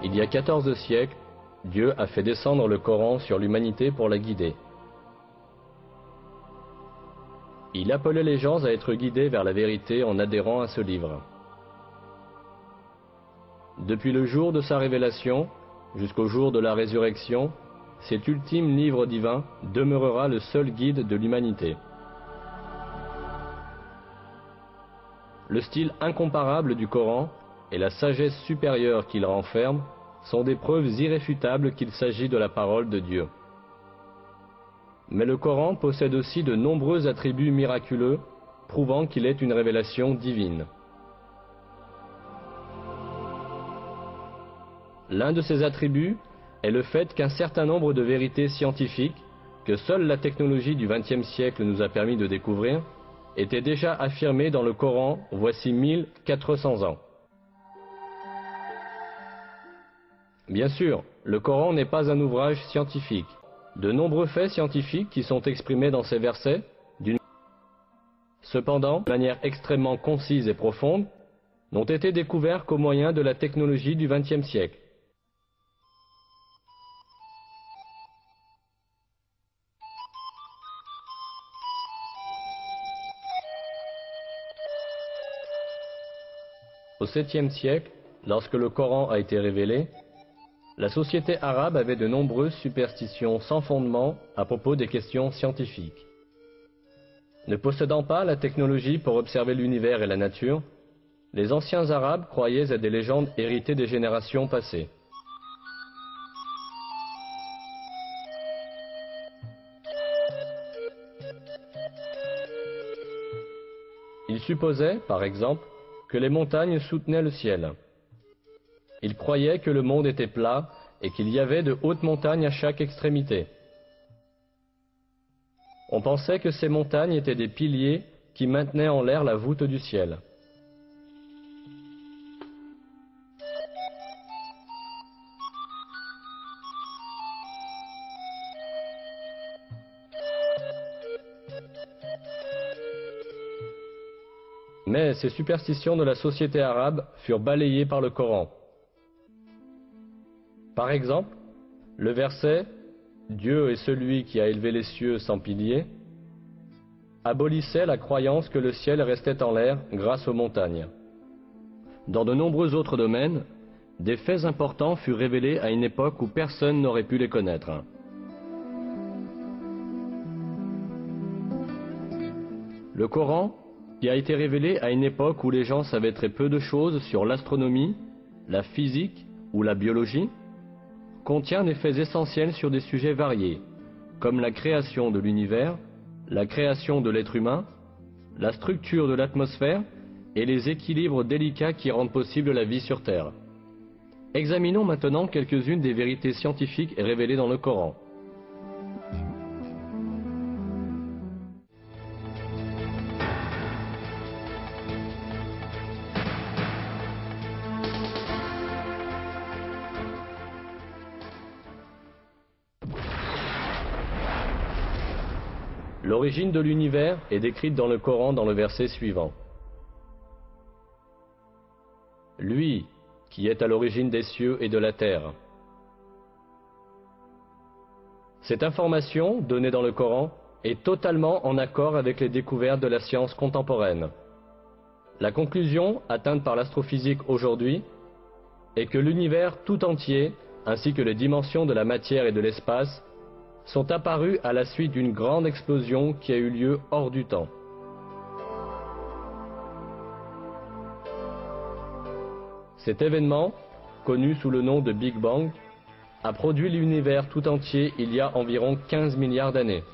Il y a 14 siècles, Dieu a fait descendre le Coran sur l'humanité pour la guider. Il appelait les gens à être guidés vers la vérité en adhérant à ce livre. Depuis le jour de sa révélation jusqu'au jour de la résurrection, cet ultime livre divin demeurera le seul guide de l'humanité. Le style incomparable du Coran et la sagesse supérieure qu'il renferme sont des preuves irréfutables qu'il s'agit de la parole de Dieu. Mais le Coran possède aussi de nombreux attributs miraculeux, prouvant qu'il est une révélation divine. L'un de ces attributs est le fait qu'un certain nombre de vérités scientifiques, que seule la technologie du XXe siècle nous a permis de découvrir, étaient déjà affirmées dans le Coran voici 1400 ans. Bien sûr, le Coran n'est pas un ouvrage scientifique. De nombreux faits scientifiques qui sont exprimés dans ces versets, cependant, de manière extrêmement concise et profonde, n'ont été découverts qu'au moyen de la technologie du XXe siècle. Au 7e siècle, lorsque le Coran a été révélé, la société arabe avait de nombreuses superstitions sans fondement à propos des questions scientifiques. Ne possédant pas la technologie pour observer l'univers et la nature, les anciens arabes croyaient à des légendes héritées des générations passées. Ils supposaient, par exemple, que les montagnes soutenaient le ciel. Ils croyaient que le monde était plat et qu'il y avait de hautes montagnes à chaque extrémité. On pensait que ces montagnes étaient des piliers qui maintenaient en l'air la voûte du ciel. Mais ces superstitions de la société arabe furent balayées par le Coran. Par exemple, le verset « Dieu est celui qui a élevé les cieux sans piliers » abolissait la croyance que le ciel restait en l'air grâce aux montagnes. Dans de nombreux autres domaines, des faits importants furent révélés à une époque où personne n'aurait pu les connaître. Le Coran, qui a été révélé à une époque où les gens savaient très peu de choses sur l'astronomie, la physique ou la biologie, contient des faits essentiels sur des sujets variés, comme la création de l'univers, la création de l'être humain, la structure de l'atmosphère et les équilibres délicats qui rendent possible la vie sur Terre. Examinons maintenant quelques-unes des vérités scientifiques révélées dans le Coran. L'origine de l'univers est décrite dans le Coran dans le verset suivant. Lui, qui est à l'origine des cieux et de la terre. Cette information, donnée dans le Coran, est totalement en accord avec les découvertes de la science contemporaine. La conclusion, atteinte par l'astrophysique aujourd'hui, est que l'univers tout entier, ainsi que les dimensions de la matière et de l'espace, sont apparus à la suite d'une grande explosion qui a eu lieu hors du temps. Cet événement, connu sous le nom de Big Bang, a produit l'univers tout entier il y a environ 15 milliards d'années,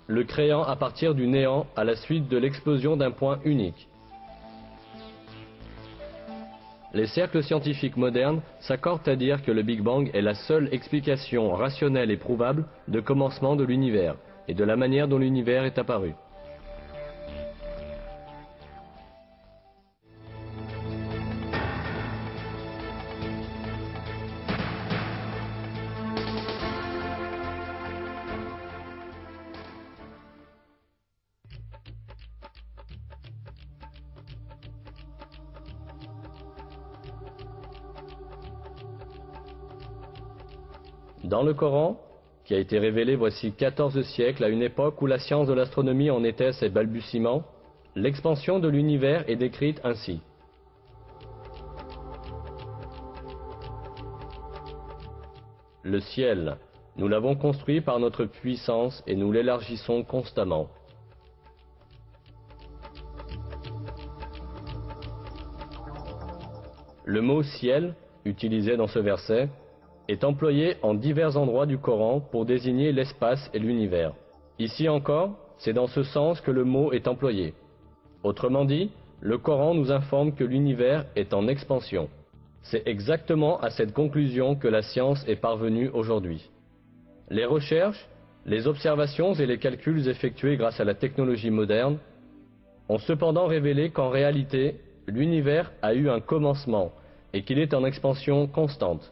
le créant à partir du néant à la suite de l'explosion d'un point unique. Les cercles scientifiques modernes s'accordent à dire que le Big Bang est la seule explication rationnelle et prouvable de commencement de l'univers et de la manière dont l'univers est apparu. Dans le Coran, qui a été révélé voici 14 siècles à une époque où la science de l'astronomie en était à ses balbutiements, l'expansion de l'univers est décrite ainsi. Le ciel, nous l'avons construit par notre puissance et nous l'élargissons constamment. Le mot ciel, utilisé dans ce verset, est employé en divers endroits du Coran pour désigner l'espace et l'univers. Ici encore, c'est dans ce sens que le mot est employé. Autrement dit, le Coran nous informe que l'univers est en expansion. C'est exactement à cette conclusion que la science est parvenue aujourd'hui. Les recherches, les observations et les calculs effectués grâce à la technologie moderne ont cependant révélé qu'en réalité, l'univers a eu un commencement et qu'il est en expansion constante.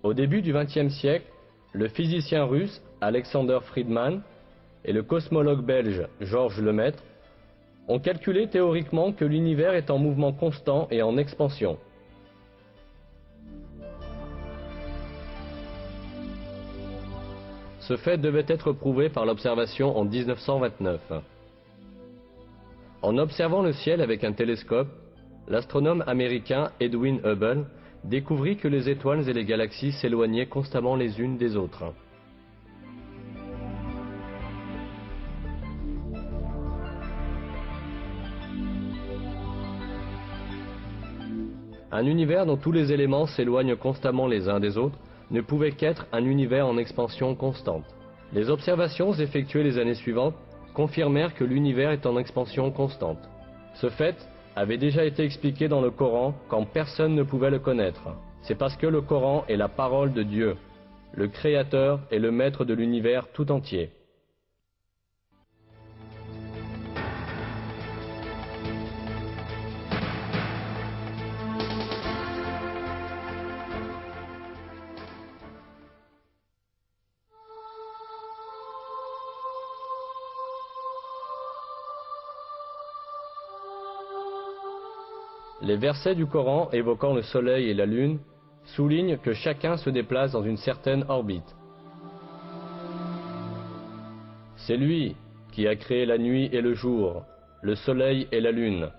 Au début du XXe siècle, le physicien russe Alexander Friedmann et le cosmologue belge Georges Lemaître ont calculé théoriquement que l'univers est en mouvement constant et en expansion. Ce fait devait être prouvé par l'observation en 1929. En observant le ciel avec un télescope, l'astronome américain Edwin Hubble découvrit que les étoiles et les galaxies s'éloignaient constamment les unes des autres. Un univers dont tous les éléments s'éloignent constamment les uns des autres ne pouvait qu'être un univers en expansion constante. Les observations effectuées les années suivantes confirmèrent que l'univers est en expansion constante. Ce fait avait déjà été expliqué dans le Coran quand personne ne pouvait le connaître. C'est parce que le Coran est la parole de Dieu, le Créateur et le Maître de l'univers tout entier. Les versets du Coran évoquant le soleil et la lune soulignent que chacun se déplace dans une certaine orbite. C'est lui qui a créé la nuit et le jour, le soleil et la lune.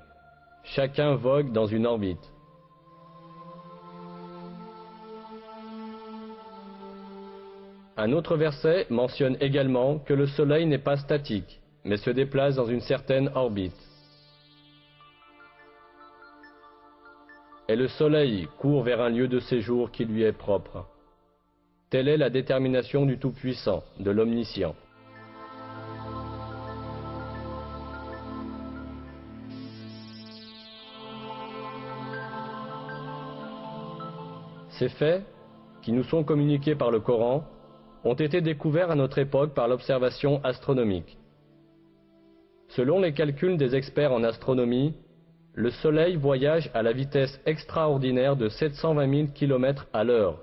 Chacun vogue dans une orbite. Un autre verset mentionne également que le soleil n'est pas statique, mais se déplace dans une certaine orbite. Et le soleil court vers un lieu de séjour qui lui est propre. Telle est la détermination du Tout-Puissant, de l'Omniscient. Ces faits, qui nous sont communiqués par le Coran, ont été découverts à notre époque par l'observation astronomique. Selon les calculs des experts en astronomie, le Soleil voyage à la vitesse extraordinaire de 720 000 km à l'heure.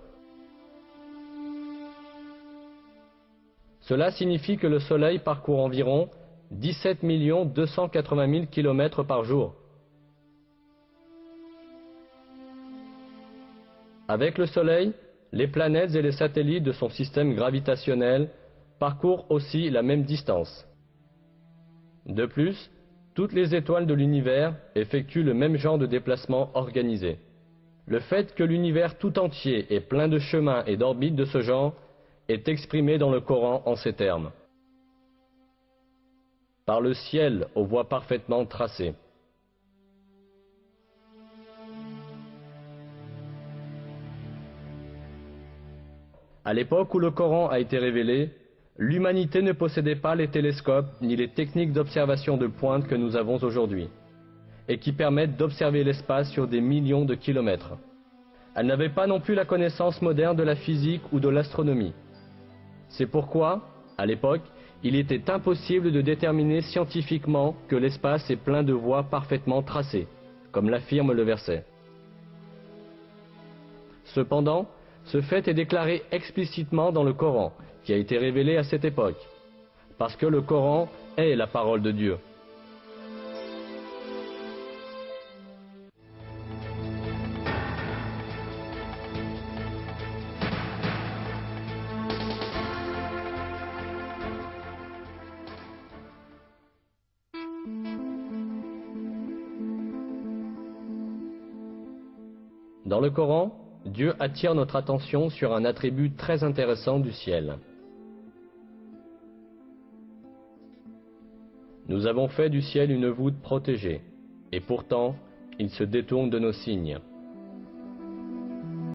Cela signifie que le Soleil parcourt environ 17 280 000 km par jour. Avec le Soleil, les planètes et les satellites de son système gravitationnel parcourent aussi la même distance. De plus, toutes les étoiles de l'univers effectuent le même genre de déplacement organisé. Le fait que l'univers tout entier est plein de chemins et d'orbites de ce genre est exprimé dans le Coran en ces termes. Par le ciel aux voies parfaitement tracées. À l'époque où le Coran a été révélé, l'humanité ne possédait pas les télescopes ni les techniques d'observation de pointe que nous avons aujourd'hui, et qui permettent d'observer l'espace sur des millions de kilomètres. Elle n'avait pas non plus la connaissance moderne de la physique ou de l'astronomie. C'est pourquoi, à l'époque, il était impossible de déterminer scientifiquement que l'espace est plein de voies parfaitement tracées, comme l'affirme le verset. Cependant, ce fait est déclaré explicitement dans le Coran, qui a été révélé à cette époque, parce que le Coran est la parole de Dieu. Dans le Coran, Dieu attire notre attention sur un attribut très intéressant du ciel. Nous avons fait du ciel une voûte protégée, et pourtant, il se détourne de nos signes.